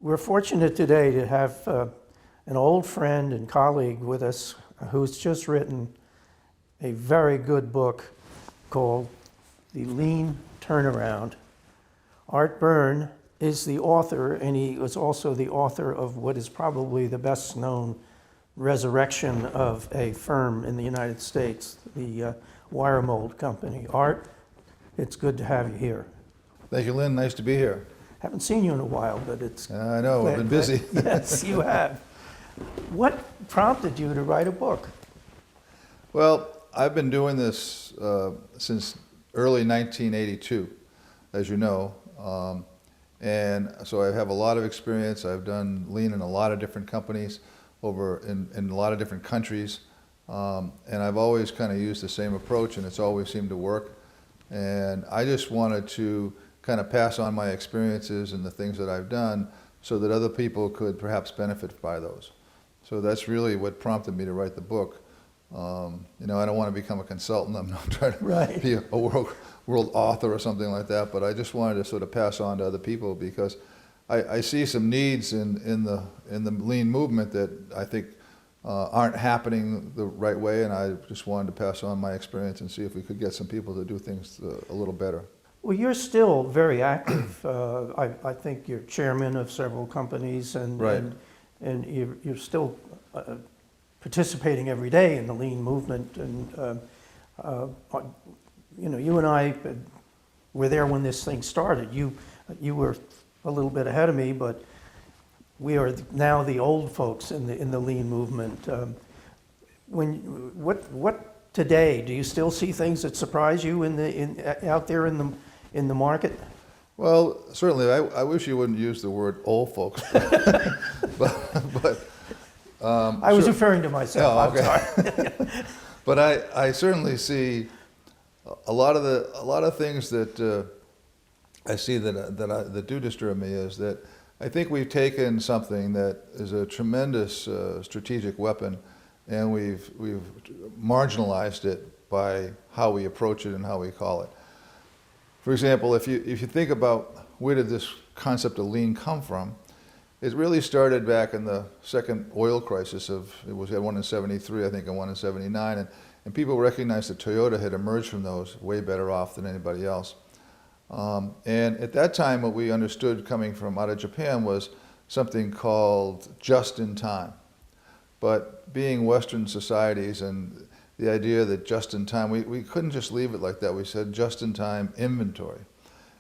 We're fortunate today to have an old friend and colleague with us who's just written a very good book called The Lean Turnaround. Art Byrne is the author, and he was also the author of what is probably the best known resurrection of a firm in the United States, the Wiremold company. Art, it's good to have you here. Thank you, Lynn. Nice to be here. Haven't seen you in a while, but it's... I know, I've been busy. Yes, you have. What prompted you to write a book? Well, I've been doing this since early 1982, as you know. And so I have a lot of experience. I've done lean in a lot of different companies over in a lot of different countries. And I've always kind of used the same approach, and it's always seemed to work. And I just wanted to kind of pass on my experiences and the things that I've done so that other people could perhaps benefit by those. So that's really what prompted me to write the book. You know, I don't want to become a consultant. I'm not trying to be a world author or something like that, but I just wanted to sort of pass on to other people because I see some needs in the lean movement that I think aren't happening the right way, and I just wanted to pass on my experience and see if we could get some people to do things a little better. Well, you're still very active. I think you're chairman of several companies, and you're still participating every day in the lean movement. And you know, you and I were there when this thing started. You were a little bit ahead of me, but we are now the old folks in the lean movement. What today? Do you still see things that surprise you out there in the market? Well, certainly. I wish you wouldn't use the word "old folks," but I was referring to myself. Oh, okay. I'm sorry. But I certainly see a lot of things that I see that do disturb me is that I think we've taken something that is a tremendous strategic weapon, and we've marginalized it by how we approach it and how we call it. For example, if you think about where did this concept of lean come from, it really started back in the second oil crisis it was one in 73, I think, and one in 79, and people recognized that Toyota had emerged from those way better off than anybody else. And at that time, what we understood coming from out of Japan was something called just-in-time. But being Western societies and the idea that just-in-time, we couldn't just leave it like that. We said just-in-time inventory.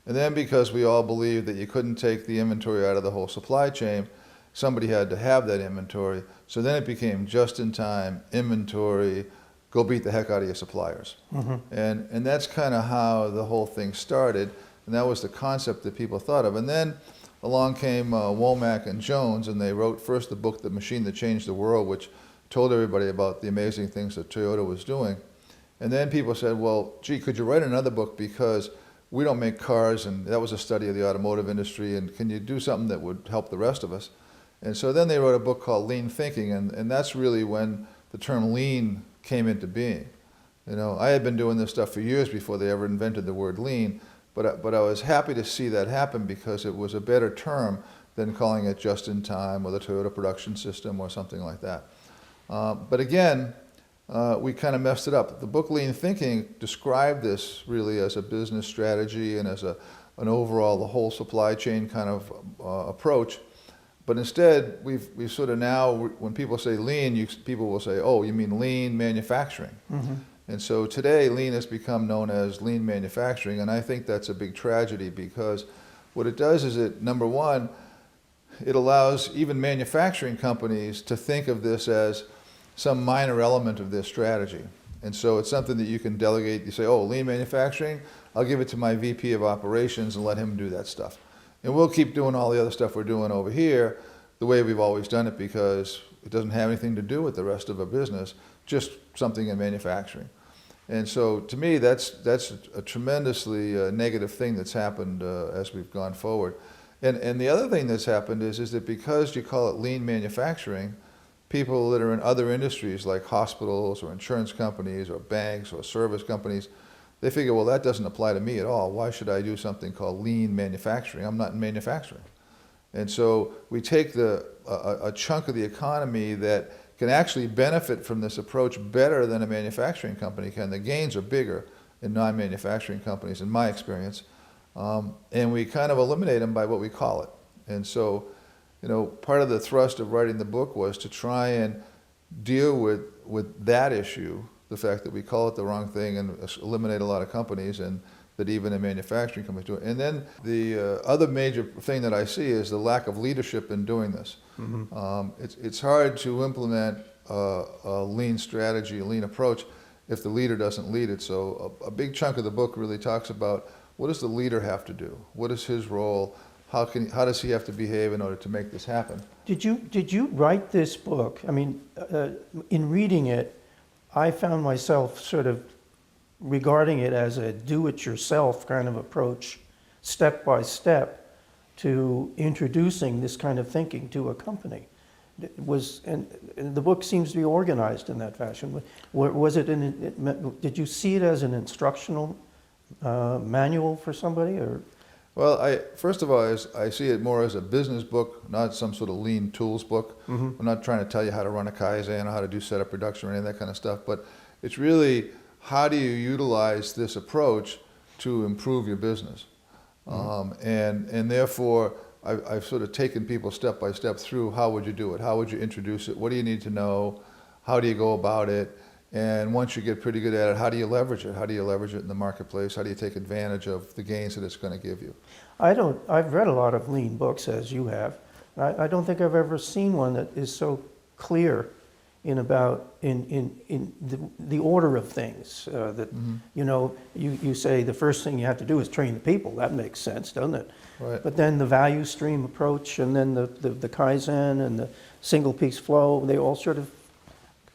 And then because we all believed that you couldn't take the inventory out of the whole supply chain, somebody had to have that inventory. So then it became just-in-time inventory, go beat the heck out of your suppliers. Mm-hmm. And that's kind of how the whole thing started. And that was the concept that people thought of. And then along came Womack and Jones, and they wrote first the book, The Machine That Changed the World, which told everybody about the amazing things that Toyota was doing. And then people said, well, gee, could you write another book because we don't make cars, and that was a study of the automotive industry, and can you do something that would help the rest of us? And so then they wrote a book called Lean Thinking, and that's really when the term lean came into being. You know, I had been doing this stuff for years before they ever invented the word lean, but I was happy to see that happen because it was a better term than calling it just-in-time or the Toyota production system or something like that. But again, we kind of messed it up. The book Lean Thinking described this really as a business strategy and as an overall, the whole supply chain kind of approach. But instead, we've sort of now, when people say lean, people will say, oh, you mean lean manufacturing. Mm-hmm. And so today, lean has become known as lean manufacturing, and I think that's a big tragedy because what it does is number one, it allows even manufacturing companies to think of this as some minor element of their strategy. And so it's something that you can delegate. You say, oh, lean manufacturing, I'll give it to my VP of operations and let him do that stuff. And we'll keep doing all the other stuff we're doing over here the way we've always done it because it doesn't have anything to do with the rest of a business, just something in manufacturing. And so to me, that's a tremendously negative thing that's happened as we've gone forward. And the other thing that's happened is that because you call it lean manufacturing, people that are in other industries like hospitals or insurance companies or banks or service companies, they figure, well, that doesn't apply to me at all. Why should I do something called lean manufacturing? I'm not in manufacturing. And so we take a chunk of the economy that can actually benefit from this approach better than a manufacturing company can. The gains are bigger in non-manufacturing companies, in my experience. And we kind of eliminate them by what we call it. And so, part of the thrust of writing the book was to try and deal with that issue, the fact that we call it the wrong thing and eliminate a lot of companies, and that even a manufacturing company do it. And then the other major thing that I see is the lack of leadership in doing this. It's hard to implement a lean strategy, a lean approach, if the leader doesn't lead it. So a big chunk of the book really talks about, what does the leader have to do? What is his role? How does he have to behave in order to make this happen? Did you write this book? I mean, in reading it, I found myself sort of regarding it as a do-it-yourself kind of approach, step by step, to introducing this kind of thinking to a company. And the book seems to be organized in that fashion. Did you see it as an instructional manual for somebody, or? Well, first of all, I see it more as a business book, not some sort of lean tools book. I'm not trying to tell you how to run a Kaizen or how to do setup production or any of that kind of stuff, but it's really, how do you utilize this approach to improve your business? And therefore, I've sort of taken people step by step through, how would you do it? How would you introduce it? What do you need to know? How do you go about it? And once you get pretty good at it, how do you leverage it? How do you leverage it in the marketplace? How do you take advantage of the gains that it's going to give you? I've read a lot of lean books, as you have. I don't think I've ever seen one that is so clear in the order of things. You say the first thing you have to do is train the people. That makes sense, doesn't it? Right. But then the value stream approach, and then the Kaizen and the single piece flow, they all sort of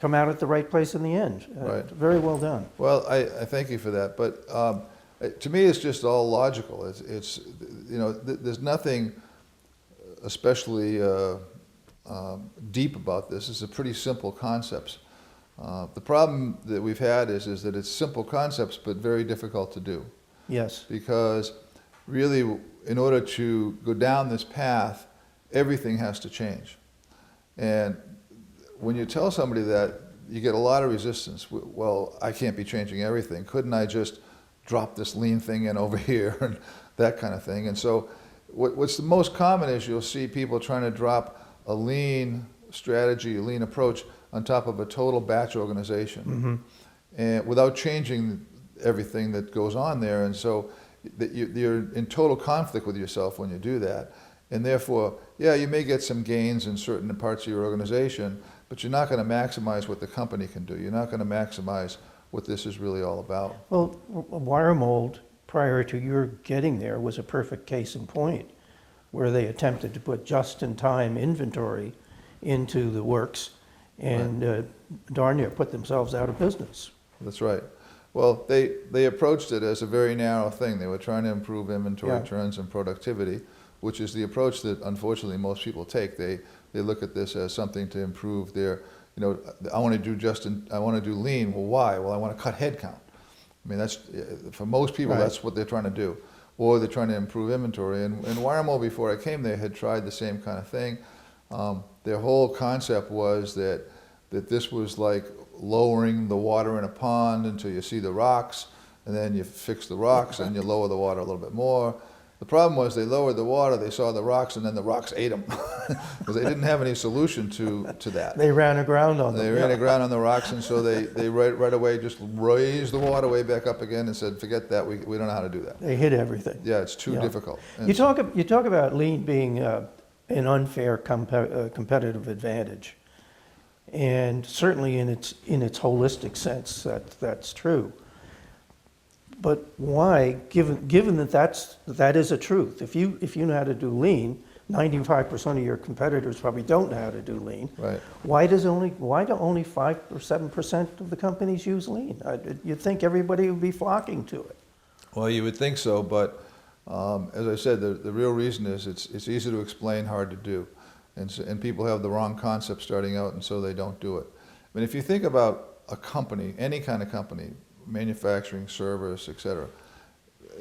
come out at the right place in the end. Right. Very well done. Well, I thank you for that. But to me, it's just all logical. It's there's nothing especially deep about this. It's a pretty simple concepts. The problem that we've had is that it's simple concepts, but very difficult to do. Yes. Because really, in order to go down this path, everything has to change. And when you tell somebody that, you get a lot of resistance. Well, I can't be changing everything. Couldn't I just drop this lean thing in over here and that kind of thing? And so what's the most common is you'll see people trying to drop a lean strategy, a lean approach on top of a total batch organization, and without changing everything that goes on there. And so you're in total conflict with yourself when you do that. And therefore, yeah, you may get some gains in certain parts of your organization, but you're not going to maximize what the company can do. You're not going to maximize what this is really all about. Well, Wiremold, prior to your getting there, was a perfect case in point, where they attempted to put just-in-time inventory into the works and darn near put themselves out of business. That's right. Well, they approached it as a very narrow thing. They were trying to improve inventory turns and productivity, which is the approach that unfortunately most people take. They look at this as something to improve their, I want to do lean. Well, why? Well, I want to cut headcount. I mean, that's, for most people, that's what they're trying to do. Or they're trying to improve inventory. And Wiremold, before I came there, had tried the same kind of thing. Their whole concept was that this was like lowering the water in a pond until you see the rocks, and then you fix the rocks and you lower the water a little bit more. The problem was they lowered the water, they saw the rocks, and then the rocks ate them because they didn't have any solution to that. They ran aground on them. They ran aground on the rocks, and so they right away just raised the water way back up again and said, forget that, we don't know how to do that. They hit everything. Yeah, it's too difficult. You talk about lean being an unfair competitive advantage, and certainly in its holistic sense that's true. But why, given that that is a truth? If you know how to do lean, 95% of your competitors probably don't know how to do lean. Right. Why do only 5 or 7% of the companies use lean? You'd think everybody would be flocking to it. Well, you would think so, but as I said, the real reason is it's easy to explain, hard to do, and people have the wrong concept starting out, and so they don't do it. I mean, if you think about a company, any kind of company, manufacturing, service, etc.,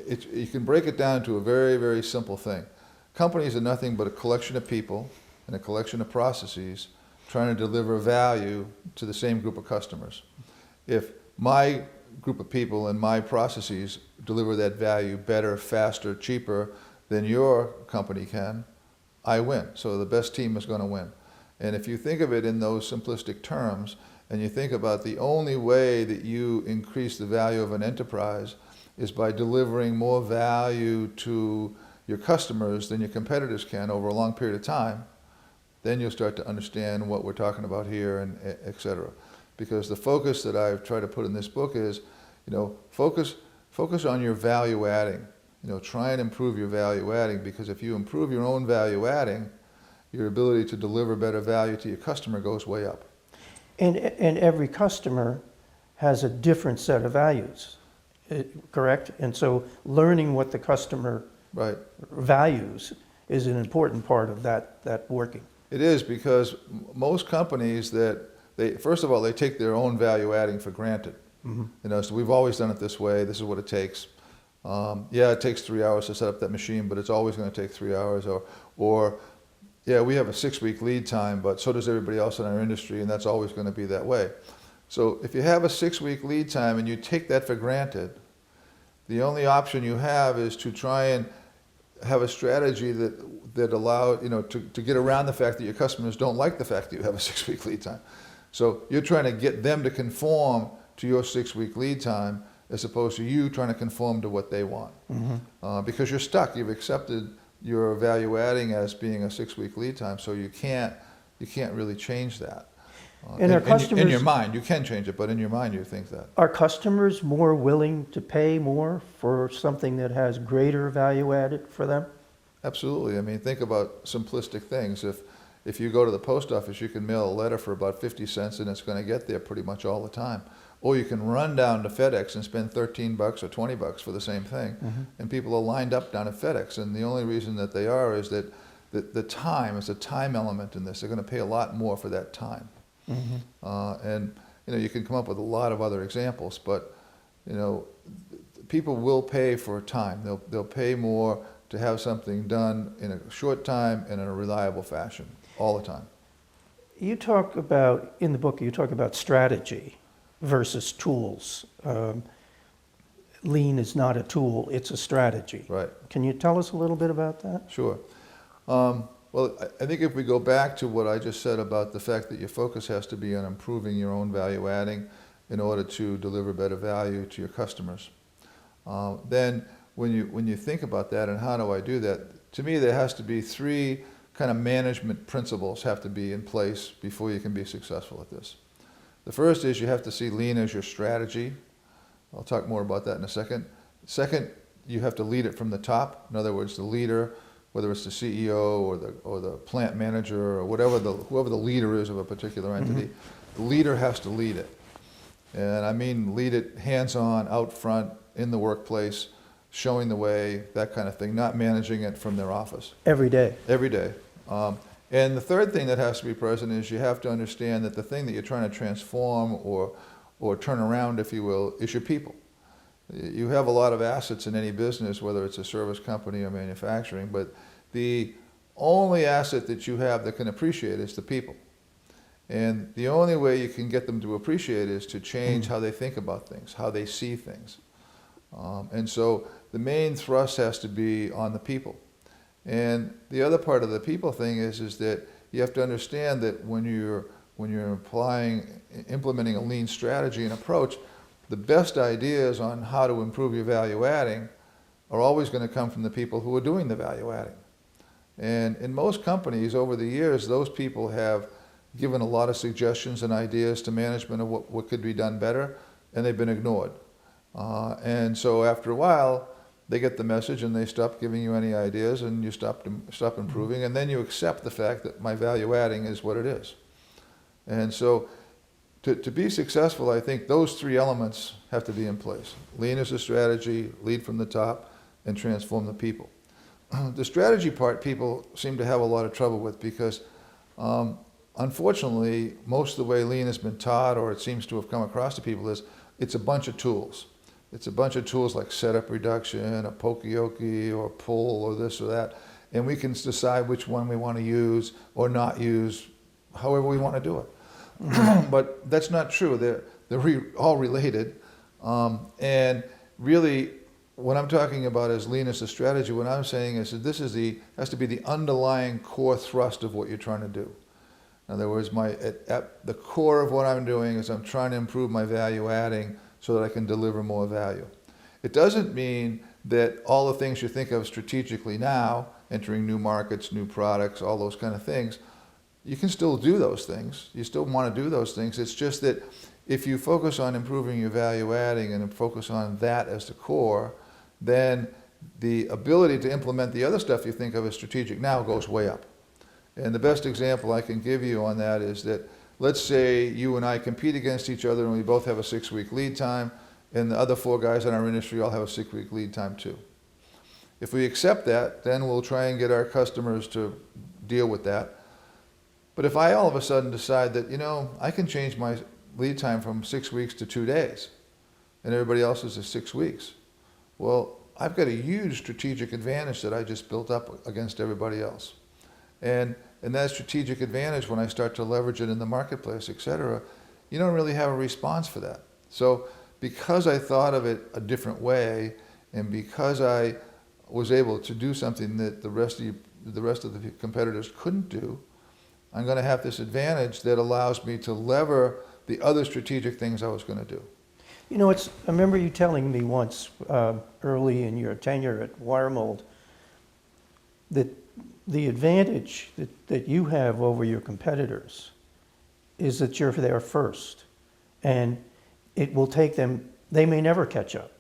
you can break it down to a very, very simple thing. companies are nothing but a collection of people and a collection of processes trying to deliver value to the same group of customers. If my group of people and my processes deliver that value better, faster, cheaper than your company can, I win. So the best team is going to win. And if you think of it in those simplistic terms, and you think about the only way that you increase the value of an enterprise is by delivering more value to your customers than your competitors can over a long period of time, then you'll start to understand what we're talking about here, and et cetera. Because the focus that I've tried to put in this book is, focus on your value adding. Try and improve your value adding, because if you improve your own value adding, your ability to deliver better value to your customer goes way up. And every customer has a different set of values, correct? And so learning what the customer Right. values is an important part of that working. It is, because most companies first of all, they take their own value adding for granted. Mm-hmm. So we've always done it this way. This is what it takes. It takes 3 hours to set up that machine, but it's always going to take 3 hours. Or we have a 6-week lead time, but so does everybody else in our industry, and that's always going to be that way. So if you have a 6-week lead time and you take that for granted, the only option you have is to try and have a strategy that allows, to get around the fact that your customers don't like the fact that you have a 6-week lead time. So you're trying to get them to conform to your 6-week lead time, as opposed to you trying to conform to what they want. Mm-hmm. Because you're stuck. You've accepted your value adding as being a 6-week lead time, so you can't really change that. And our customers, in your mind, you can change it, but in your mind you think that. Are customers more willing to pay more for something that has greater value added for them? Absolutely. I mean, think about simplistic things. If you go to the post office, you can mail a letter for about 50 cents and it's going to get there pretty much all the time. Or you can run down to FedEx and spend $13 or $20 for the same thing. Mm-hmm. And people are lined up down at FedEx. And the only reason that they are is that the time, is a time element in this. They're going to pay a lot more for that time. Mm-hmm. And you can come up with a lot of other examples, but people will pay for time. They'll pay more to have something done in a short time and in a reliable fashion all the time. You talk about, in the book, you talk about strategy versus tools. Lean is not a tool, it's a strategy. Right. Can you tell us a little bit about that? Sure. Well, I think if we go back to what I just said about the fact that your focus has to be on improving your own value adding in order to deliver better value to your customers, then when you think about that and how do I do that, to me there has to be 3 kind of management principles have to be in place before you can be successful at this. The first is you have to see lean as your strategy. I'll talk more about that in a second. Second, you have to lead it from the top. In other words, the leader, whether it's the CEO or the plant manager or whoever the leader is of a particular entity, mm-hmm. the leader has to lead it. And I mean lead it hands-on, out front, in the workplace, showing the way, that kind of thing, not managing it from their office. Every day. Every day. And the third thing that has to be present is you have to understand that the thing that you're trying to transform or turn around, if you will, is your people. You have a lot of assets in any business, whether it's a service company or manufacturing, but the only asset that you have that can appreciate is the people. And the only way you can get them to appreciate is to change how they think about things, how they see things. And so the main thrust has to be on the people. And the other part of the people thing is that you have to understand that when you're implementing a lean strategy and approach, the best ideas on how to improve your value adding are always going to come from the people who are doing the value adding. And in most companies over the years, those people have given a lot of suggestions and ideas to management of what could be done better, and they've been ignored. And so after a while, they get the message and they stop giving you any ideas and you stop improving, and then you accept the fact that my value adding is what it is. And so to be successful, I think those 3 elements have to be in place. Lean as a strategy, lead from the top, and transform the people. The strategy part people seem to have a lot of trouble with because unfortunately, most of the way lean has been taught, or it seems to have come across to people, is it's a bunch of tools. It's a bunch of tools like setup reduction, a poke-yoke, or pull, or this or that. and we can decide which one we want to use or not use, however we want to do it. But that's not true. They're all related. And really, what I'm talking about as lean as a strategy, what I'm saying is that this has to be the underlying core thrust of what you're trying to do. In other words, at the core of what I'm doing is I'm trying to improve my value adding so that I can deliver more value. It doesn't mean that all the things you think of strategically now, entering new markets, new products, all those kind of things, you can still do those things. You still want to do those things. It's just that if you focus on improving your value adding and focus on that as the core, then the ability to implement the other stuff you think of as strategic now goes way up. And the best example I can give you on that is that, let's say you and I compete against each other and we both have a 6-week lead time, and the other 4 guys in our industry all have a 6-week lead time too. If we accept that, then we'll try and get our customers to deal with that. But if I all of a sudden decide that, I can change my lead time from 6 weeks to 2 days, and everybody else's is 6 weeks, well, I've got a huge strategic advantage that I just built up against everybody else. And that strategic advantage, when I start to leverage it in the marketplace, et cetera, you don't really have a response for that. So because I thought of it a different way, and because I was able to do something that the rest of the competitors couldn't do, I'm going to have this advantage that allows me to lever the other strategic things I was going to do. I remember you telling me once, early in your tenure at Wiremold, that the advantage that you have over your competitors is that you're there first. And it will take them, they may never catch up.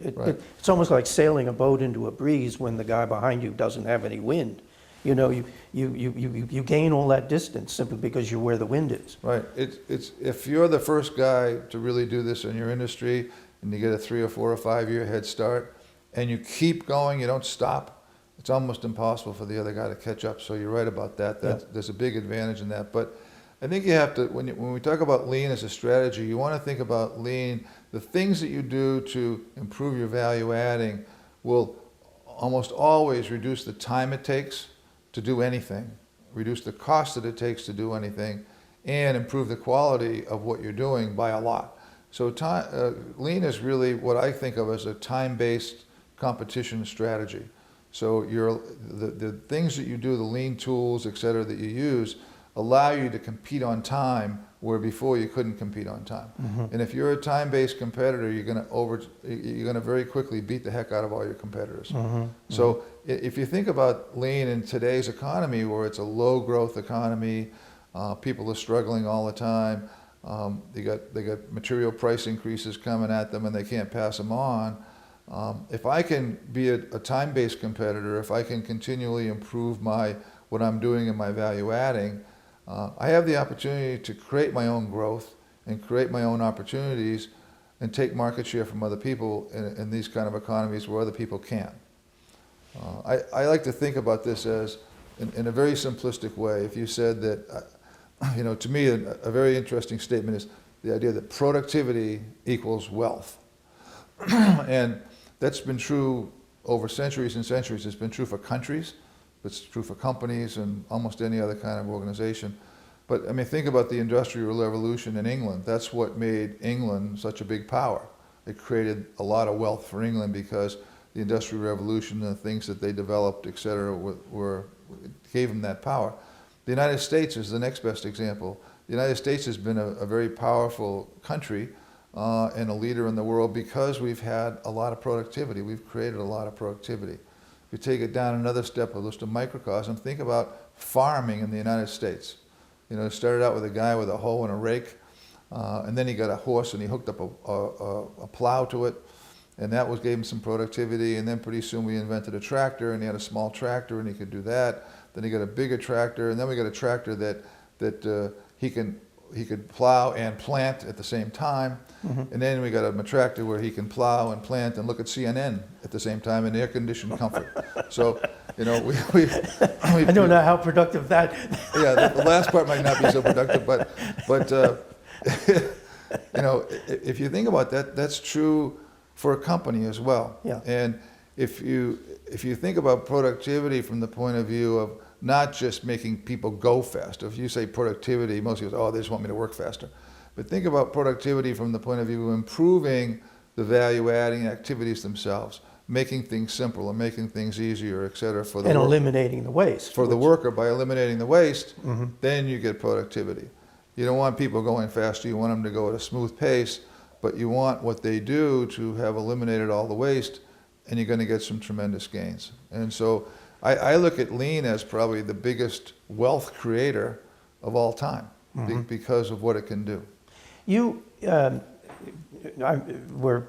Right. It's almost like sailing a boat into a breeze when the guy behind you doesn't have any wind. You gain all that distance simply because you're where the wind is. Right. It's if you're the first guy to really do this in your industry and you get a 3 or 4 or 5 year head start and you keep going, you don't stop, it's almost impossible for the other guy to catch up. So you're right about that. There's a big advantage in that. But I think you have to, when we talk about lean as a strategy, you want to think about lean. The things that you do to improve your value adding will almost always reduce the time it takes to do anything, reduce the cost that it takes to do anything, and improve the quality of what you're doing by a lot. So lean is really what I think of as a time-based competition strategy. So the things that you do, the lean tools, et cetera, that you use, allow you to compete on time where before you couldn't compete on time. Mm-hmm. And if you're a time-based competitor, you're going to very quickly beat the heck out of all your competitors. Mm-hmm. So if you think about lean in today's economy, where it's a low-growth economy, people are struggling all the time. They got material price increases coming at them, and they can't pass them on. If I can be a time-based competitor, if I can continually improve what I'm doing in my value adding, I have the opportunity to create my own growth and create my own opportunities and take market share from other people in these kind of economies where other people can't. I like to think about this as, in a very simplistic way, if you said that, to me, a very interesting statement is the idea that productivity equals wealth. And that's been true over centuries and centuries. It's been true for countries. It's true for companies and almost any other kind of organization. But think about the Industrial Revolution in England. That's what made England such a big power. It created a lot of wealth for England because the Industrial Revolution and the things that they developed, et cetera, gave them that power. The United States is the next best example. The United States has been a very powerful country and a leader in the world because we've had a lot of productivity. We've created a lot of productivity. If you take it down another step, just a microcosm, think about farming in the United States. It started out with a guy with a hoe and a rake, and then he got a horse and he hooked up a plow to it, and that gave him some productivity. And then pretty soon we invented a tractor, and he had a small tractor and he could do that. Then he got a bigger tractor, and then we got a tractor that he could plow and plant at the same time. Mm-hmm. And then we got a tractor where he can plow and plant and look at CNN at the same time in air-conditioned comfort. So, we I don't know how productive that. Yeah, the last part might not be so productive, but if you think about that, that's true for a company as well. Yeah. And if you think about productivity from the point of view of not just making people go faster. If you say productivity, most people say, oh, they just want me to work faster. But think about productivity from the point of view of improving the value-adding activities themselves, making things simpler, making things easier, et cetera, for the And worker. eliminating the waste. For the worker, by eliminating the waste, then you get productivity. You don't want people going faster, you want them to go at a smooth pace, but you want what they do to have eliminated all the waste, and you're going to get some tremendous gains. And so I look at lean as probably the biggest wealth creator of all time because of what it can do. You were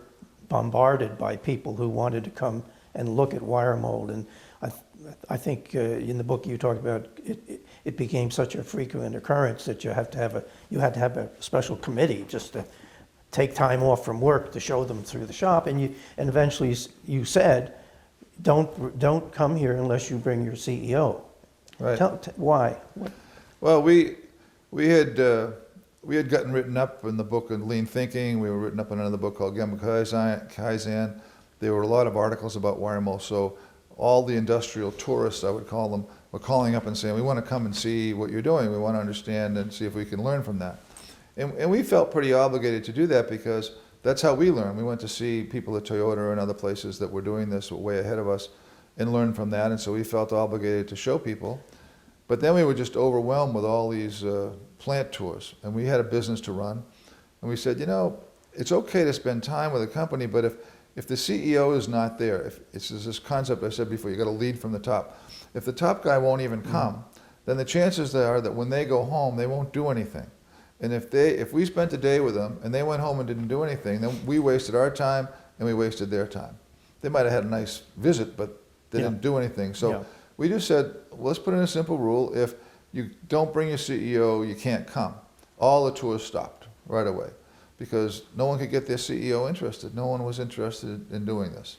bombarded by people who wanted to come and look at Wiremold, and I think in the book you talked about it became such a frequent occurrence that you had to have a special committee just to take time off from work to show them through the shop, and eventually you said, don't come here unless you bring your CEO. Right. Why? Well, we had gotten written up in the book on lean thinking. We were written up in another book called Gemba Kaizen. There were a lot of articles about Wiremold. So all the industrial tourists, I would call them, were calling up and saying, we want to come and see what you're doing. We want to understand and see if we can learn from that. And we felt pretty obligated to do that because that's how we learn. We went to see people at Toyota and other places that were doing this way ahead of us and learned from that. And so we felt obligated to show people. But then we were just overwhelmed with all these plant tours. And we had a business to run. And we said, it's okay to spend time with a company, but if the CEO is not there, if it's this concept I said before, you got to lead from the top. If the top guy won't even come, then the chances are that when they go home, they won't do anything. And if we spent a day with them and they went home and didn't do anything, then we wasted our time and we wasted their time. They might have had a nice visit, but they didn't do anything. So we just said, well, let's put in a simple rule. If you don't bring your CEO, you can't come. All the tours stopped right away because no one could get their CEO interested. No one was interested in doing this.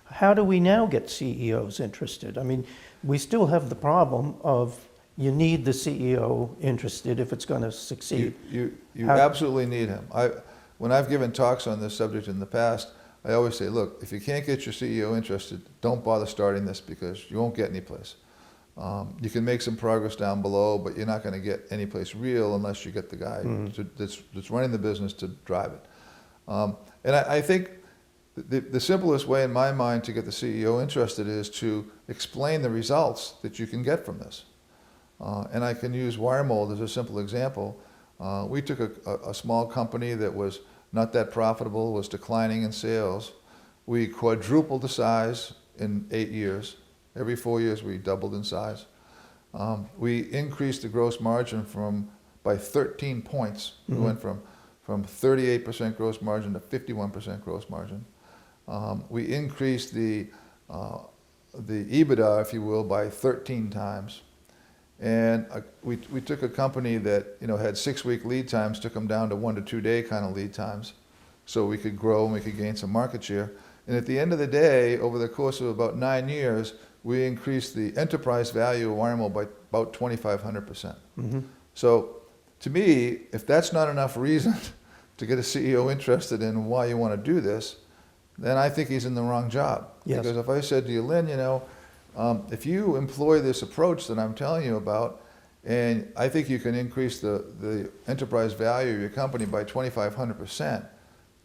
How do we now get CEOs interested? I mean, we still have the problem of you need the CEO interested if it's going to succeed. You absolutely need him. When I've given talks on this subject in the past, I always say, look, if you can't get your CEO interested, don't bother starting this because you won't get any place. You can make some progress down below, but you're not going to get any place real unless you get the guy that's running the business to drive it. And I think the simplest way in my mind to get the CEO interested is to explain the results that you can get from this. And I can use Wiremold as a simple example. We took a small company that was not that profitable, was declining in sales. We quadrupled the size in 8 years. Every 4 years we doubled in size. We increased the gross margin by 13 points. We went from 38% gross margin to 51% gross margin. We increased the EBITDA, if you will, by 13 times. And we took a company that had 6-week lead times, took them down to 1 to 2 day kind of lead times, so we could grow and we could gain some market share. And at the end of the day, over the course of about 9 years, we increased the enterprise value of Wiremold by about 2,500%. So to me, if that's not enough reason to get a CEO interested in why you want to do this, then I think he's in the wrong job. Yes. Because if I said to you, Lynn, if you employ this approach that I'm telling you about, and I think you can increase the enterprise value of your company by 2,500%,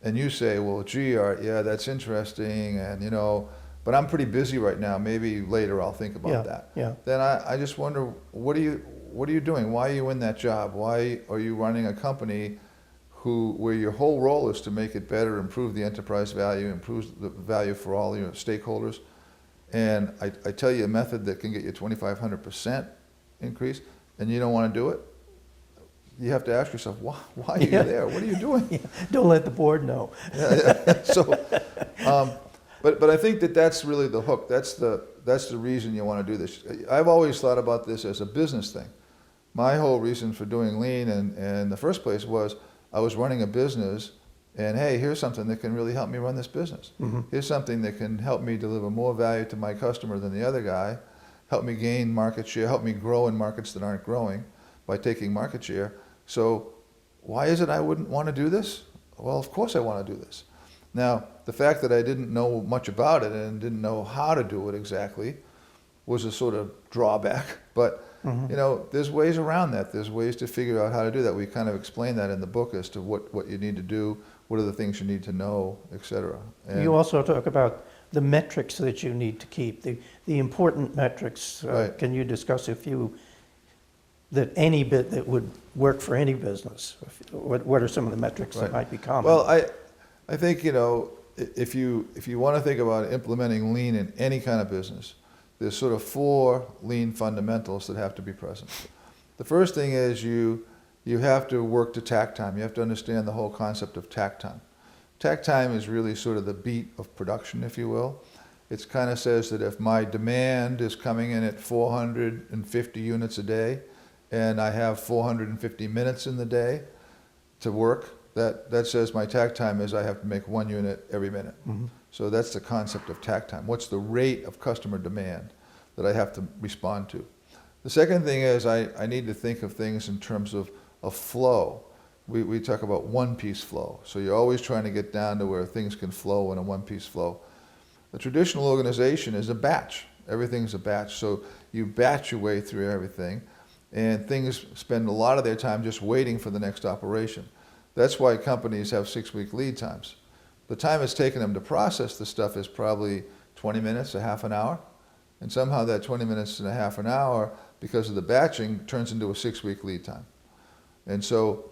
and you say, well, gee, Art, yeah, that's interesting, and but I'm pretty busy right now. Maybe later I'll think about that. Yeah. Then I just wonder, what are you doing? Why are you in that job? Why are you running a company where your whole role is to make it better, improve the enterprise value, improve the value for all your stakeholders? And I tell you a method that can get you 2,500% increase, and you don't want to do it, you have to ask yourself, why are you there? What are you doing? Yeah. Don't let the board know. So, but I think that's really the hook. That's the reason you want to do this. I've always thought about this as a business thing. My whole reason for doing lean in the first place was I was running a business. And hey, here's something that can really help me run this business. Here's something that can help me deliver more value to my customer than the other guy, help me gain market share, help me grow in markets that aren't growing by taking market share. So why is it I wouldn't want to do this? Well, of course I want to do this. Now, the fact that I didn't know much about it and didn't know how to do it exactly was a sort of drawback. But there's ways around that. There's ways to figure out how to do that. We kind of explain that in the book as to what you need to do, what are the things you need to know, et cetera. And You also talk about the metrics that you need to keep, the important metrics. Right. Can you discuss a few that would work for any business? What are some of the metrics that Right. might be common? Well, I think, if you want to think about implementing lean in any kind of business, there's sort of 4 lean fundamentals that have to be present. The first thing is you have to work to tack time. You have to understand the whole concept of tack time. Tack time is really sort of the beat of production, if you will. It kind of says that if my demand is coming in at 450 units a day, and I have 450 minutes in the day to work, that says my tack time is I have to make 1 unit every minute. So that's the concept of tack time. What's the rate of customer demand that I have to respond to? The second thing is I need to think of things in terms of flow. We talk about one-piece flow. So you're always trying to get down to where things can flow in a one-piece flow. The traditional organization is a batch. Everything's a batch. So you batch your way through everything, and things spend a lot of their time just waiting for the next operation. That's why companies have 6-week lead times. The time it's taken them to process the stuff is probably 20 minutes, a half an hour. And somehow that 20 minutes and a half an hour, because of the batching, turns into a 6-week lead time. And so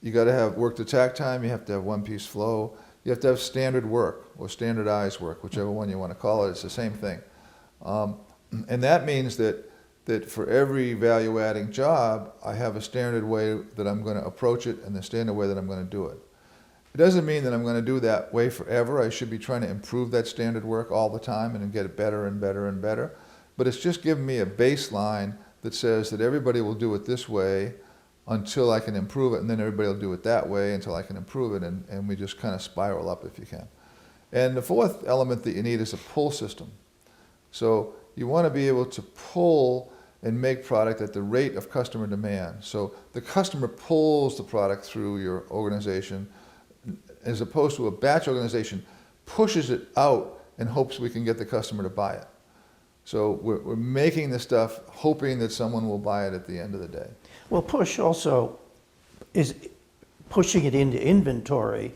you got to have work to tack time, you have to have one-piece flow, you have to have standard work or standardized work, whichever one you want to call it, it's the same thing. And that means that for every value-adding job, I have a standard way that I'm going to approach it and the standard way that I'm going to do it. It doesn't mean that I'm going to do that way forever. I should be trying to improve that standard work all the time and get it better and better and better. But it's just giving me a baseline that says that everybody will do it this way until I can improve it, and then everybody will do it that way until I can improve it, and we just kind of spiral up if you can. And the fourth element that you need is a pull system. So you want to be able to pull and make product at the rate of customer demand. So the customer pulls the product through your organization, as opposed to a batch organization pushes it out and hopes we can get the customer to buy it. So we're making the stuff hoping that someone will buy it at the end of the day. Well, push also is pushing it into inventory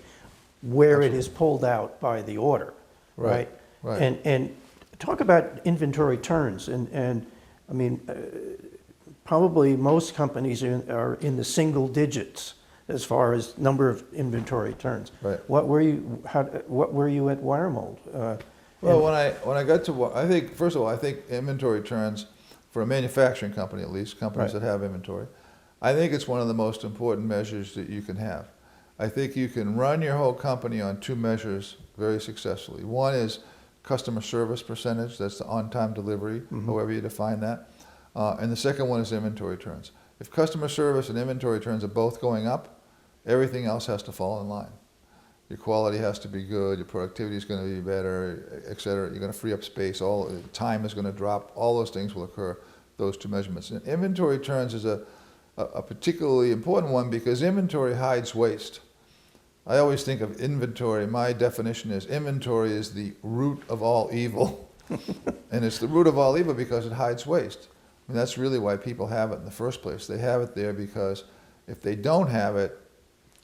where it is pulled out by the order, right? Right. And talk about inventory turns, and I mean, probably most companies are in the single digits as far as number of inventory turns. Right. What were you at Wiremold? Well, when I got to, I think, first of all, I think inventory turns, for a manufacturing company at least, companies Right. that have inventory, I think it's one of the most important measures that you can have. I think you can run your whole company on 2 measures very successfully. One is customer service percentage, that's the on-time delivery, however you define that. And the second one is inventory turns. If customer service and inventory turns are both going up, everything else has to fall in line. Your quality has to be good, your productivity is going to be better, et cetera. You're going to free up space, all time is going to drop, all those things will occur, those 2 measurements. And inventory turns is a particularly important one because inventory hides waste. I always think of inventory, my definition is inventory is the root of all evil. And it's the root of all evil because it hides waste. I mean, that's really why people have it in the first place. They have it there because if they don't have it,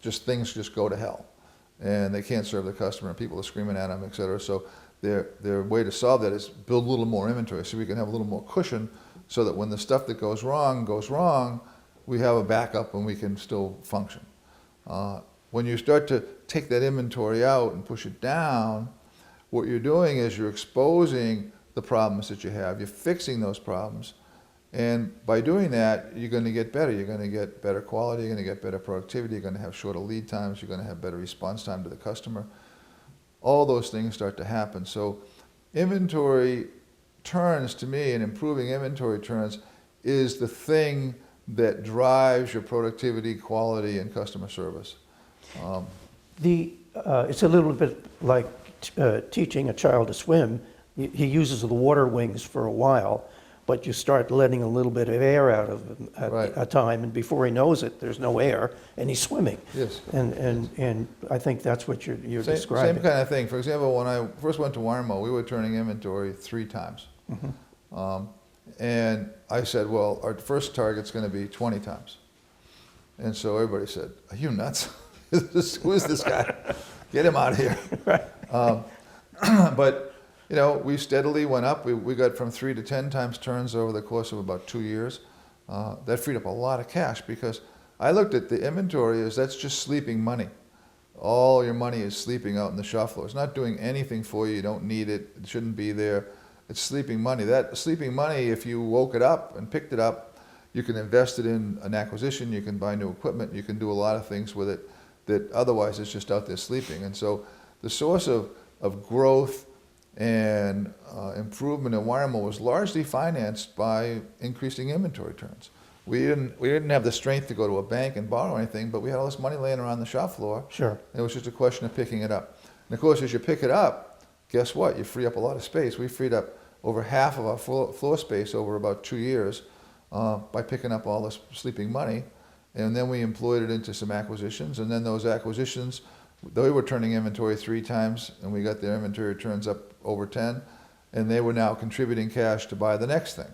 things just go to hell. And they can't serve the customer, and people are screaming at them, et cetera. So their way to solve that is build a little more inventory so we can have a little more cushion so that when the stuff that goes wrong, we have a backup and we can still function. When you start to take that inventory out and push it down, what you're doing is you're exposing the problems that you have. You're fixing those problems. And by doing that, you're going to get better. You're going to get better quality. You're going to get better productivity. You're going to have shorter lead times. You're going to have better response time to the customer. All those things start to happen. So inventory turns, to me, and improving inventory turns is the thing that drives your productivity, quality, and customer service. It's a little bit like teaching a child to swim. He uses the water wings for a while, but you start letting a little bit of air out of him at Right. a time, and before he knows it, there's no air, and he's swimming. Yes. And I think that's what you're Same describing. kind of thing. For example, when I first went to Wiremold, we were turning inventory 3 times. And I said, well, our first target's going to be 20 times. And so everybody said, are you nuts? Who is this guy? Get him out of here. Right. But, you know, we steadily went up. We got from 3 to 10 times turns over the course of about 2 years. That freed up a lot of cash because I looked at the inventory as that's just sleeping money. All your money is sleeping out in the shop floor. It's not doing anything for you. You don't need it. It shouldn't be there. It's sleeping money. That sleeping money, if you woke it up and picked it up, you can invest it in an acquisition. You can buy new equipment. You can do a lot of things with it that otherwise it's just out there sleeping. And so the source of growth and improvement in Wiremold was largely financed by increasing inventory turns. We didn't have the strength to go to a bank and borrow anything, but we had all this money laying around the shop floor. Sure. It was just a question of picking it up. And of course, as you pick it up, guess what? You free up a lot of space. We freed up over half of our floor space over about 2 years by picking up all this sleeping money. And then we employed it into some acquisitions. And then those acquisitions, they were turning inventory 3 times, and we got their inventory turns up over 10. And they were now contributing cash to buy the next thing.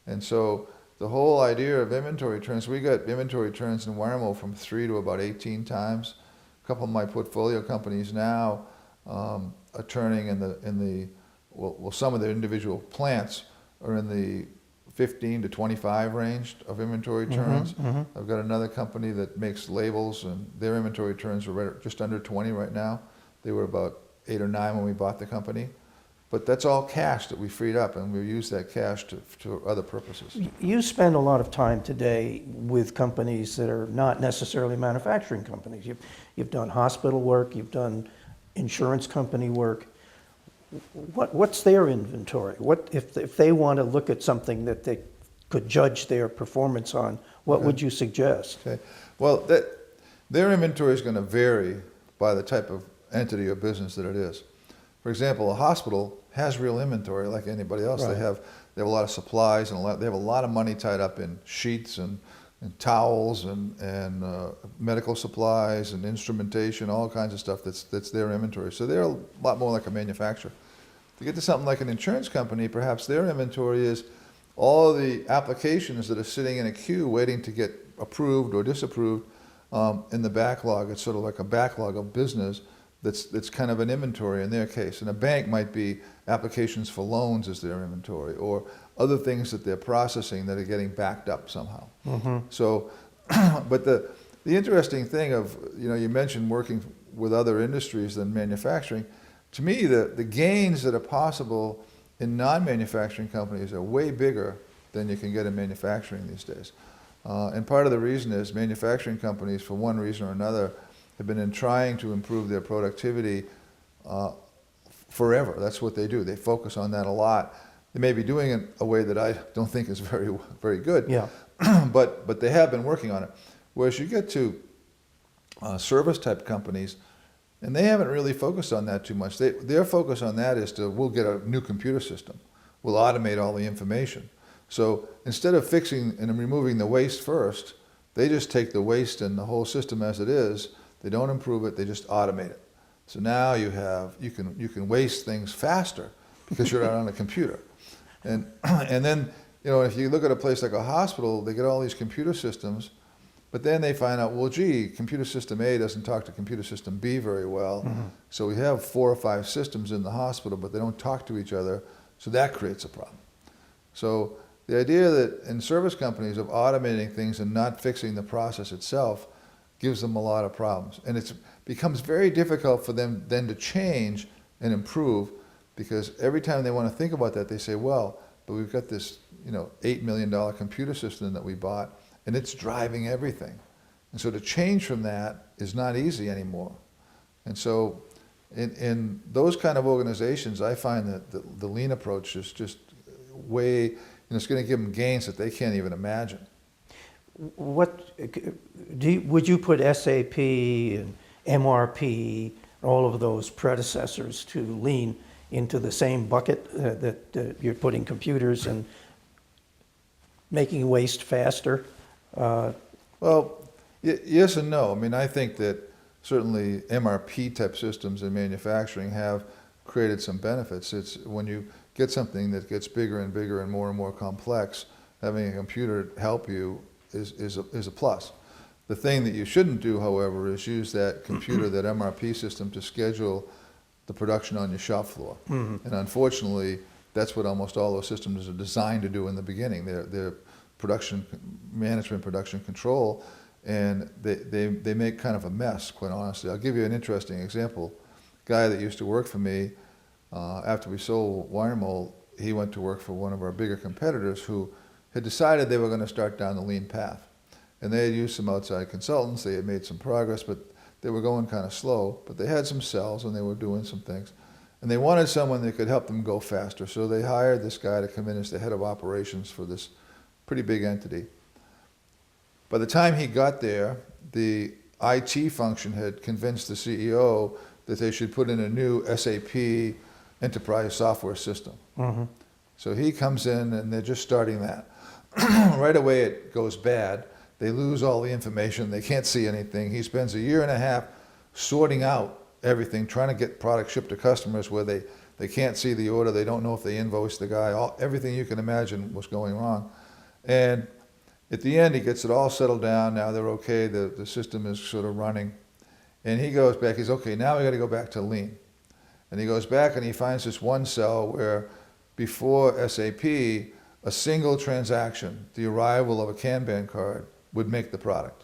And so the whole idea of inventory turns, we got inventory turns in Wiremold from 3 to about 18 times. A couple of my portfolio companies now are turning well, some of their individual plants are in the 15 to 25 range of inventory turns. I've got another company that makes labels, and their inventory turns are just under 20 right now. They were about 8 or 9 when we bought the company. But that's all cash that we freed up, and we use that cash to other purposes. You spend a lot of time today with companies that are not necessarily manufacturing companies. You've done hospital work, you've done insurance company work. What's their inventory? What if they want to look at something that they could judge their performance on? What would you suggest? Okay. Well, their inventory is going to vary by the type of entity or business that it is. For example, a hospital has real inventory like anybody else. Right. They have a lot of supplies and they have a lot of money tied up in sheets and towels and medical supplies and instrumentation, all kinds of stuff that's their inventory. So they're a lot more like a manufacturer. To get to something like an insurance company, perhaps their inventory is all the applications that are sitting in a queue waiting to get approved or disapproved in the backlog. It's sort of like a backlog of business that's kind of an inventory in their case. And a bank might be applications for loans as their inventory, or other things that they're processing that are getting backed up somehow. So, but the interesting thing of, you mentioned working with other industries than manufacturing. To me, the gains that are possible in non-manufacturing companies are way bigger than you can get in manufacturing these days. And part of the reason is manufacturing companies, for one reason or another, have been trying to improve their productivity forever. That's what they do. They focus on that a lot. They may be doing it a way that I don't think is very, very good. Yeah. but they have been working on it. Whereas you get to service type companies, and they haven't really focused on that too much. Their focus on that is we'll get a new computer system. We'll automate all the information. So instead of fixing and removing the waste first, they just take the waste and the whole system as it is. They don't improve it. They just automate it. So now you can waste things faster because you're not on a computer. And then, if you look at a place like a hospital, they get all these computer systems, but then they find out, well, gee, computer system A doesn't talk to computer system B very well. So we have 4 or 5 systems in the hospital, but they don't talk to each other. So that creates a problem. So the idea that in service companies of automating things and not fixing the process itself gives them a lot of problems. And it becomes very difficult for them then to change and improve, because every time they want to think about that, they say, well, but we've got this $8 million computer system that we bought, and it's driving everything. And so to change from that is not easy anymore. And so in those kind of organizations, I find that the lean approach is just way, it's going to give them gains that they can't even imagine. Would you put SAP and MRP, all of those predecessors to lean into the same bucket that you're putting computers and making waste faster? Well, yes and no. I mean, I think that certainly MRP type systems in manufacturing have created some benefits. It's when you get something that gets bigger and bigger and more complex, having a computer help you is a plus. The thing that you shouldn't do, however, is use that computer, that MRP system, to schedule the production on your shop floor. And unfortunately, that's what almost all those systems are designed to do in the beginning. They're production management, production control, and they make kind of a mess, quite honestly. I'll give you an interesting example. A guy that used to work for me, after we sold Wiremold, he went to work for one of our bigger competitors who had decided they were going to start down the lean path. And they had used some outside consultants, they had made some progress, but they were going kind of slow. But they had some cells and they were doing some things. And they wanted someone that could help them go faster. So they hired this guy to come in as the head of operations for this pretty big entity. By the time he got there, the IT function had convinced the CEO that they should put in a new SAP enterprise software system. So he comes in and they're just starting that. Right away it goes bad. They lose all the information. They can't see anything. He spends 1.5 years sorting out everything, trying to get product shipped to customers where they can't see the order. They don't know if they invoiced the guy. Everything you can imagine was going wrong. And at the end, he gets it all settled down. Now they're okay. The system is sort of running. And he goes back. He's, okay, now we got to go back to lean. And he goes back and he finds this one cell where before SAP, a single transaction, the arrival of a Kanban card, would make the product.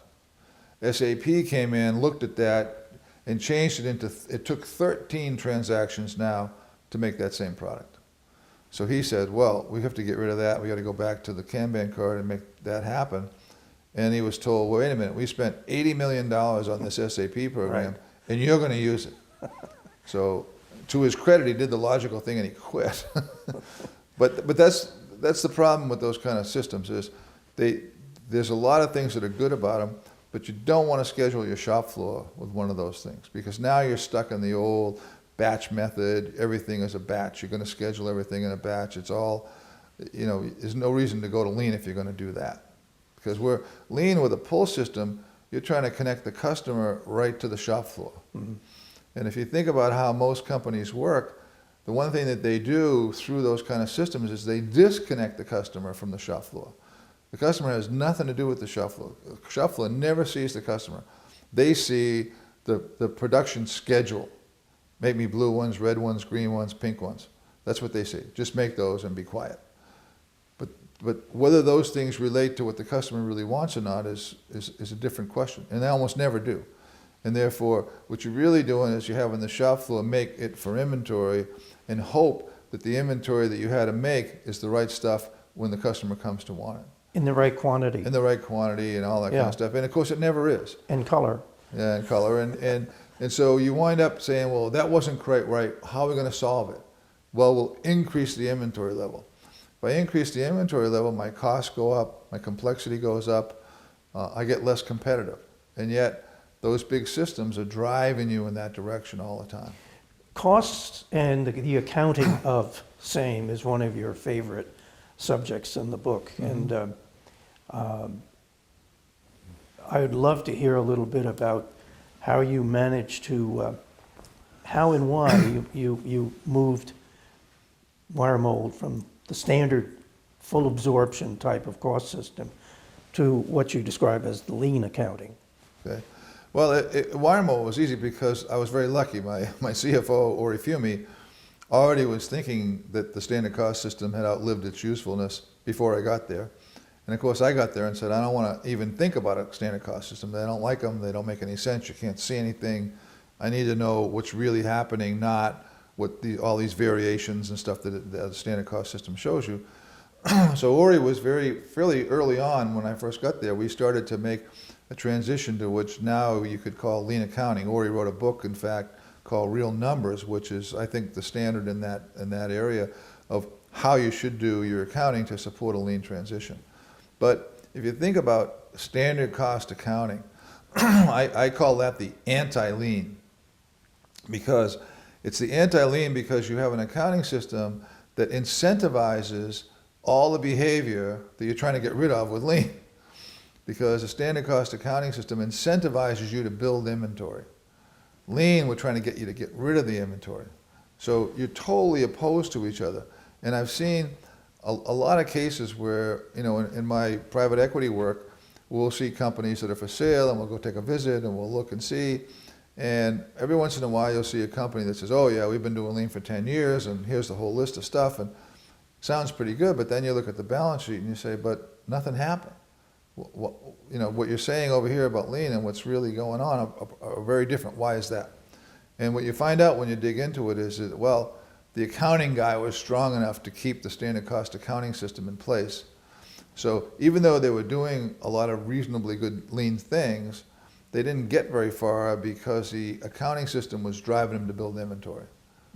SAP came in, looked at that, and changed it into, it took 13 transactions now to make that same product. So he said, well, we have to get rid of that. We got to go back to the Kanban card and make that happen. And he was told, well, wait a minute, we spent $80 million on this SAP program, Right. and you're going to use it. So to his credit, he did the logical thing and he quit. But that's the problem with those kind of systems is there's a lot of things that are good about them, but you don't want to schedule your shop floor with one of those things because now you're stuck in the old batch method. Everything is a batch. You're going to schedule everything in a batch. It's all, there's no reason to go to lean if you're going to do that. Because we're lean with a pull system, you're trying to connect the customer right to the shop floor. And if you think about how most companies work, the one thing that they do through those kind of systems is they disconnect the customer from the shop floor. The customer has nothing to do with the shop floor. The shop floor never sees the customer. They see the production schedule. Make me blue ones, red ones, green ones, pink ones. That's what they see. Just make those and be quiet. But whether those things relate to what the customer really wants or not is a different question. And they almost never do. And therefore, what you're really doing is you're having the shop floor make it for inventory and hope that the inventory that you had to make is the right stuff when the customer comes to want it. In the right quantity. In the right quantity and all that kind of stuff. And of course, it never is. And color. Yeah, and color. And so you wind up saying, well, that wasn't quite right. How are we going to solve it? Well, we'll increase the inventory level. If I increase the inventory level, my costs go up, my complexity goes up, I get less competitive. And yet, those big systems are driving you in that direction all the time. Costs and the accounting of same is one of your favorite subjects in the book. And I would love to hear a little bit about how you managed to, how and why you moved Wiremold from the standard full absorption type of cost system to what you describe as the lean accounting. Okay. Well, Wiremold was easy because I was very lucky. My CFO, Ori Fiume, already was thinking that the standard cost system had outlived its usefulness before I got there. And of course, I got there and said, I don't want to even think about a standard cost system. I don't like them. They don't make any sense. You can't see anything. I need to know what's really happening, not what all these variations and stuff that the standard cost system shows you. So Ori was fairly early on when I first got there. We started to make a transition to which now you could call lean accounting. Ori wrote a book, in fact, called Real Numbers, which is, I think, the standard in that area of how you should do your accounting to support a lean transition. But if you think about standard cost accounting, I call that the anti-lean, because it's the anti-lean because you have an accounting system that incentivizes all the behavior that you're trying to get rid of with lean. Because the standard cost accounting system incentivizes you to build inventory. Lean, we're trying to get you to get rid of the inventory. So you're totally opposed to each other. And I've seen a lot of cases where, in my private equity work, we'll see companies that are for sale and we'll go take a visit and we'll look and see. And every once in a while you'll see a company that says, oh yeah, we've been doing lean for 10 years and here's the whole list of stuff, and sounds pretty good, but then you look at the balance sheet and you say, but nothing happened. What you're saying over here about lean and what's really going on are very different. Why is that? And what you find out when you dig into it is that, well, the accounting guy was strong enough to keep the standard cost accounting system in place. So even though they were doing a lot of reasonably good lean things, they didn't get very far because the accounting system was driving them to build inventory,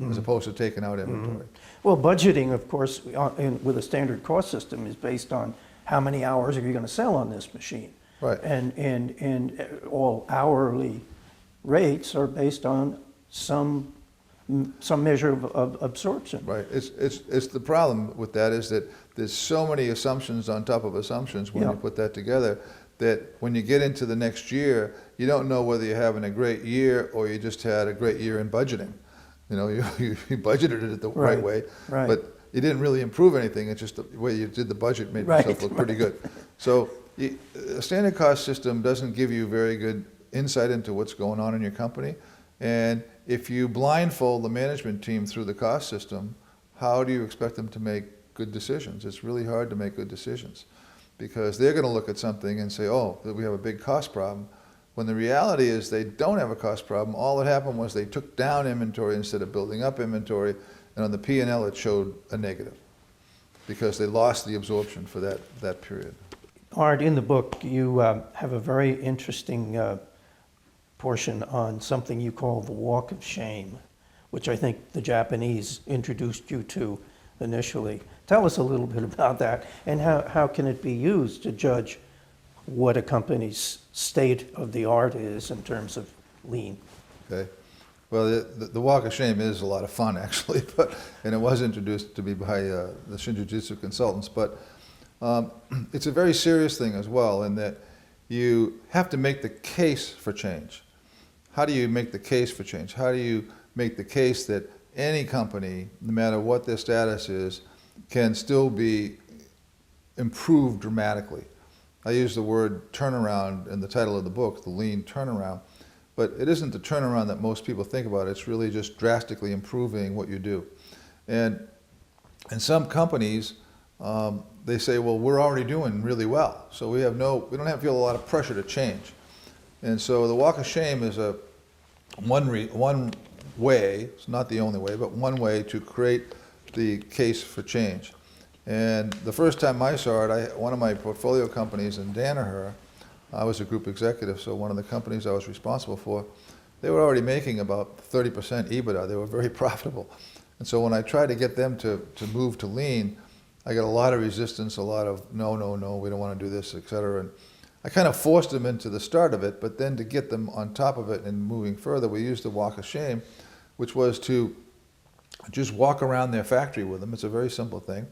as opposed to taking out inventory. Well, budgeting, of course, with a standard cost system is based on how many hours are you going to sell on this machine. Right. And all hourly rates are based on some measure of absorption. Right. It's the problem with that is that there's so many assumptions on top of assumptions when you put that together, that when you get into the next year, you don't know whether you're having a great year or you just had a great year in budgeting. You budgeted it the right way, but you didn't really improve anything. It's just the way you did the budget made yourself look pretty good. So a standard cost system doesn't give you very good insight into what's going on in your company. And if you blindfold the management team through the cost system, how do you expect them to make good decisions? It's really hard to make good decisions because they're going to look at something and say, oh, we have a big cost problem. When the reality is they don't have a cost problem. All that happened was they took down inventory instead of building up inventory, and on the P&L it showed a negative because they lost the absorption for that period. Art, in the book, you have a very interesting portion on something you call the walk of shame, which I think the Japanese introduced you to initially. Tell us a little bit about that, and how can it be used to judge what a company's state of the art is in terms of lean? Okay. Well, the walk of shame is a lot of fun, actually, and it was introduced to me by the Shinjujutsu consultants, but it's a very serious thing as well in that you have to make the case for change. How do you make the case for change? How do you make the case that any company, no matter what their status is, can still be improved dramatically? I use the word turnaround in the title of the book, the lean turnaround, but it isn't the turnaround that most people think about. It's really just drastically improving what you do. And in some companies, they say, well, we're already doing really well, so we don't have to feel a lot of pressure to change. And so the walk of shame is one way, it's not the only way, but one way to create the case for change. And the first time I saw it, one of my portfolio companies in Danaher, I was a group executive, so one of the companies I was responsible for, they were already making about 30% EBITDA. They were very profitable. And so when I tried to get them to move to lean, I got a lot of resistance, a lot of no, we don't want to do this, et cetera. And I kind of forced them into the start of it, but then to get them on top of it and moving further, we used the walk of shame, which was to just walk around their factory with them. It's a very simple thing.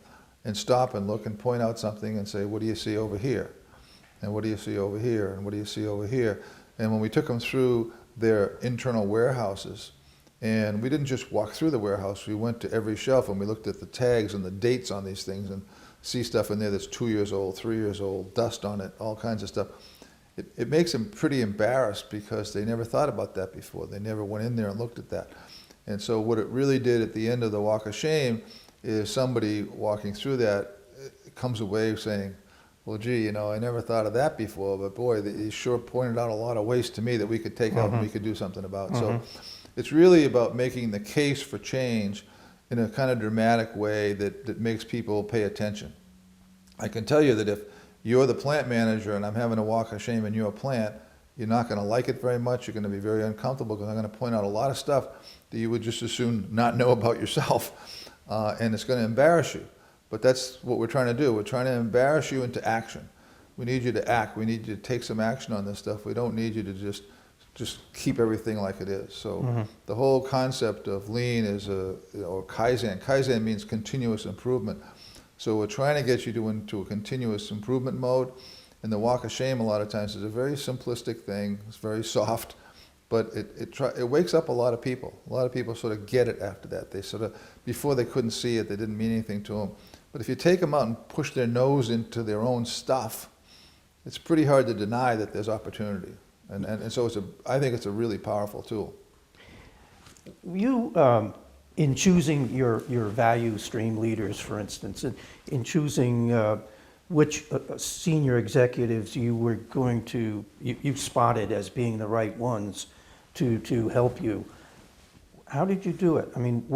And stop and look and point out something and say, what do you see over here? And what do you see over here? And what do you see over here? And when we took them through their internal warehouses, and we didn't just walk through the warehouse, we went to every shelf and we looked at the tags and the dates on these things and see stuff in there that's 2 years old, 3 years old, dust on it, all kinds of stuff. It makes them pretty embarrassed because they never thought about that before. They never went in there and looked at that. And so what it really did at the end of the walk of shame is somebody walking through that comes away saying, well, gee, I never thought of that before, but boy, he sure pointed out a lot of waste to me that we could take out and we could do something about. So it's really about making the case for change in a kind of dramatic way that makes people pay attention. I can tell you that if you're the plant manager and I'm having a walk of shame in your plant, you're not going to like it very much. You're going to be very uncomfortable because I'm going to point out a lot of stuff that you would just as soon not know about yourself. And it's going to embarrass you. But that's what we're trying to do. We're trying to embarrass you into action. We need you to act. We need you to take some action on this stuff. We don't need you to just keep everything like it is. So the whole concept of lean is, or Kaizen. Kaizen means continuous improvement. So we're trying to get you into a continuous improvement mode. And the walk of shame a lot of times is a very simplistic thing. It's very soft, but it wakes up a lot of people. A lot of people sort of get it after that. They sort of, before they couldn't see it, they didn't mean anything to them. But if you take them out and push their nose into their own stuff, it's pretty hard to deny that there's opportunity. And so I think it's a really powerful tool. You, in choosing your value stream leaders, for instance, in choosing which senior executives you were going to, you spotted as being the right ones to help you, how did you do it? I mean,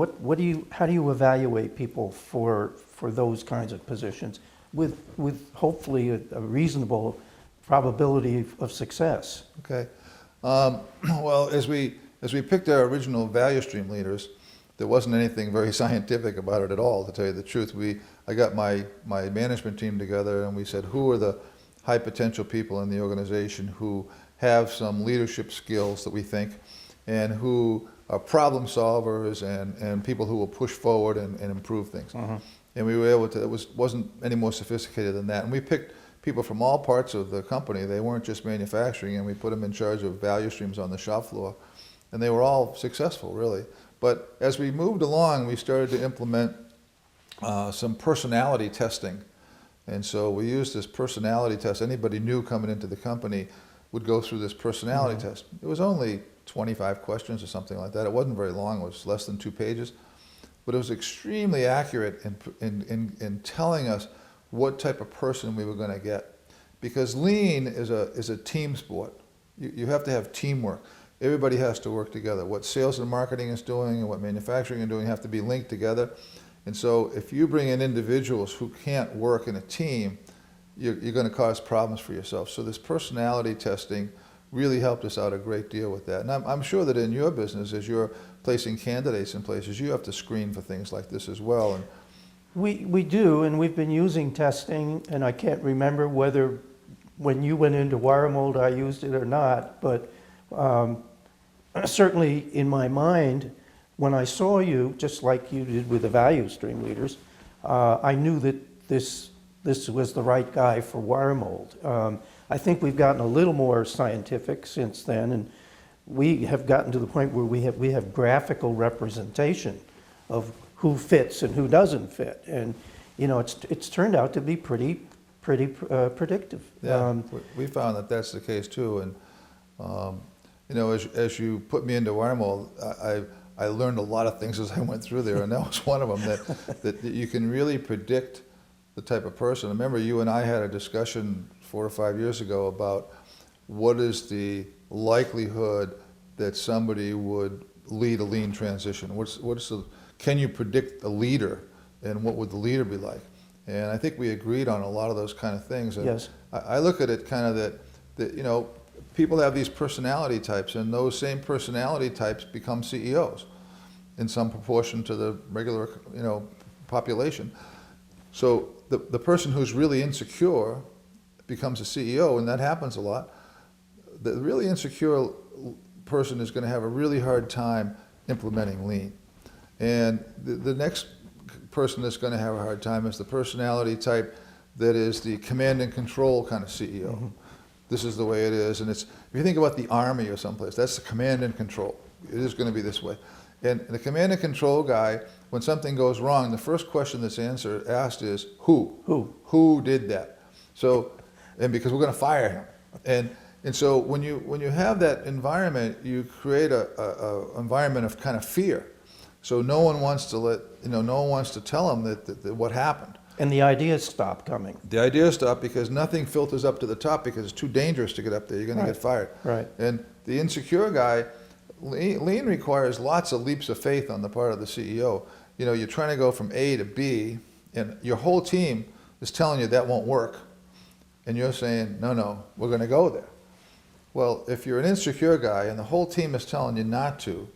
how do you evaluate people for those kinds of positions with hopefully a reasonable probability of success? Okay. Well, as we picked our original value stream leaders, there wasn't anything very scientific about it at all, to tell you the truth. I got my management team together and we said, who are the high potential people in the organization who have some leadership skills that we think, and who are problem solvers and people who will push forward and improve things. Uh-huh. And we were able to, wasn't any more sophisticated than that. And we picked people from all parts of the company. They weren't just manufacturing, and we put them in charge of value streams on the shop floor. And they were all successful, really. But as we moved along, we started to implement some personality testing. And so we used this personality test. Anybody new coming into the company would go through this personality test. It was only 25 questions or something like that. It wasn't very long. It was less than 2 pages. But it was extremely accurate in telling us what type of person we were going to get. Because lean is a team sport. You have to have teamwork. Everybody has to work together. What sales and marketing is doing and what manufacturing is doing have to be linked together. And so if you bring in individuals who can't work in a team, you're going to cause problems for yourself. So this personality testing really helped us out a great deal with that. And I'm sure that in your business, as you're placing candidates in places, you have to screen for things like this as well. And We do, and we've been using testing, and I can't remember whether when you went into Wiremold I used it or not, but certainly in my mind, when I saw you, just like you did with the value stream leaders, I knew that this was the right guy for Wiremold. I think we've gotten a little more scientific since then, and we have gotten to the point where we have graphical representation of who fits and who doesn't fit, and you know it's turned out to be pretty predictive. yeah, we found that that's the case too. And you know, as you put me into Wiremold, I learned a lot of things as I went through there, and that was one of them, that you can really predict the type of person. I remember you and I had a discussion 4 or 5 years ago about what is the likelihood that somebody would lead a lean transition. Can you predict a leader, and what would the leader be like? And I think we agreed on a lot of those kind of things. And Yes. I look at it kind of that you know, people have these personality types, and those same personality types become CEOs in some proportion to the regular, you know, population. So the person who's really insecure becomes a CEO, and that happens a lot. The really insecure person is going to have a really hard time implementing lean. And the next person that's going to have a hard time is the personality type that is the command and control kind of CEO. Mm-hmm. This is the way it is. And it's, if you think about the Army or someplace, that's the command and control. It is going to be this way. And the command and control guy, when something goes wrong, the first question that's asked is, who? Who did that? So, and because we're going to fire him. And so when you have that environment, you create a environment of kind of fear. So no one wants to tell them that what happened. And the ideas stop coming. The ideas stop because nothing filters up to the top because it's too dangerous to get up there. You're going to get fired. Right. And the insecure guy, lean requires lots of leaps of faith on the part of the CEO. You know, you're trying to go from A to B, and your whole team is telling you that won't work. And you're saying, no, we're going to go there. Well, if you're an insecure guy and the whole team is telling you not to,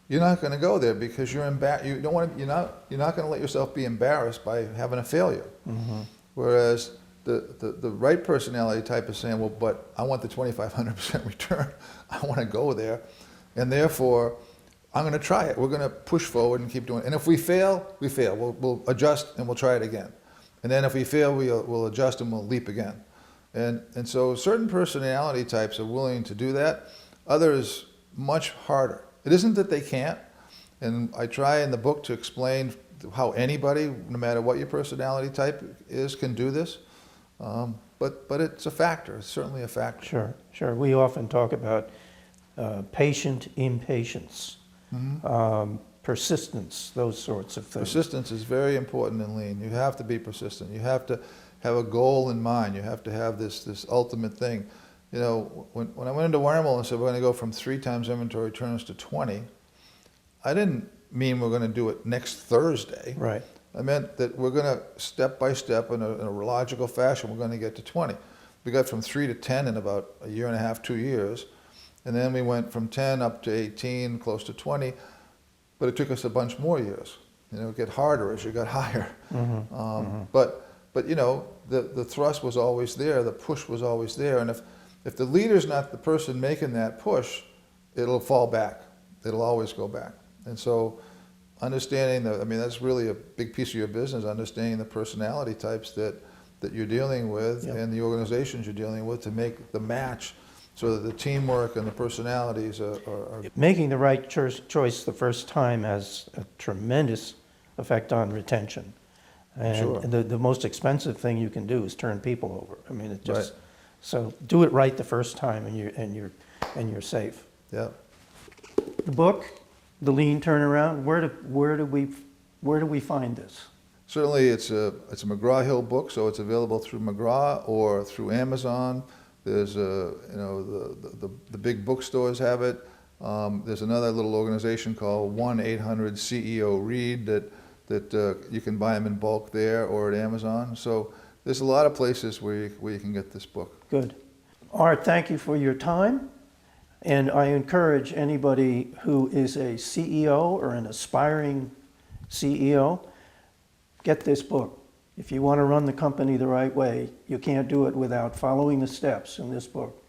you're not going to go there because you're not going to let yourself be embarrassed by having a failure. Mm-hmm. Whereas the right personality type is saying, well, but I want the 2,500% return. I want to go there, and therefore I'm going to try it. We're going to push forward and keep doing it. And if we fail, we fail. We'll adjust and we'll try it again. And then if we fail, we'll adjust and we'll leap again. And so certain personality types are willing to do that. Others, much harder. It isn't that they can't. And I try in the book to explain how anybody, no matter what your personality type is, can do this. But it's a factor. It's certainly a factor. Sure, sure. We often talk about patient impatience, persistence, those sorts of things. Persistence is very important in lean. You have to be persistent. You have to have a goal in mind. You have to have this ultimate thing. You know, when I went into Wiremold and said we're going to go from 3 times inventory turns to 20, I didn't mean we're going to do it next Thursday. Right. I meant that we're going to, step by step, in a logical fashion, we're going to get to 20. We got from 3 to 10 in about a year and a half, 2 years. And then we went from 10 up to 18, close to 20. But it took us a bunch more years. You know, it got harder as you got higher. But you know, the thrust was always there. The push was always there. And if the leader's not the person making that push, it'll fall back. It'll always go back. And so understanding that, I mean, that's really a big piece of your business, understanding the personality types that you're dealing with and the organizations you're dealing with to make the match so that the teamwork and the personalities are Making the right choice the first time has a tremendous effect on retention. And Sure. the most expensive thing you can do is turn people over. I mean, it just, Right. so do it right the first time and you're safe. yeah. The book, The Lean Turnaround, where do we find this? Certainly, it's a McGraw-Hill book, so it's available through McGraw or through Amazon. There's the big bookstores have it. There's another little organization called 1-800-CEO-READ that you can buy them in bulk there or at Amazon. So there's a lot of places where you can get this book. Good. Art, thank you for your time. And I encourage anybody who is a CEO or an aspiring CEO, get this book. If you want to run the company the right way, you can't do it without following the steps in this book.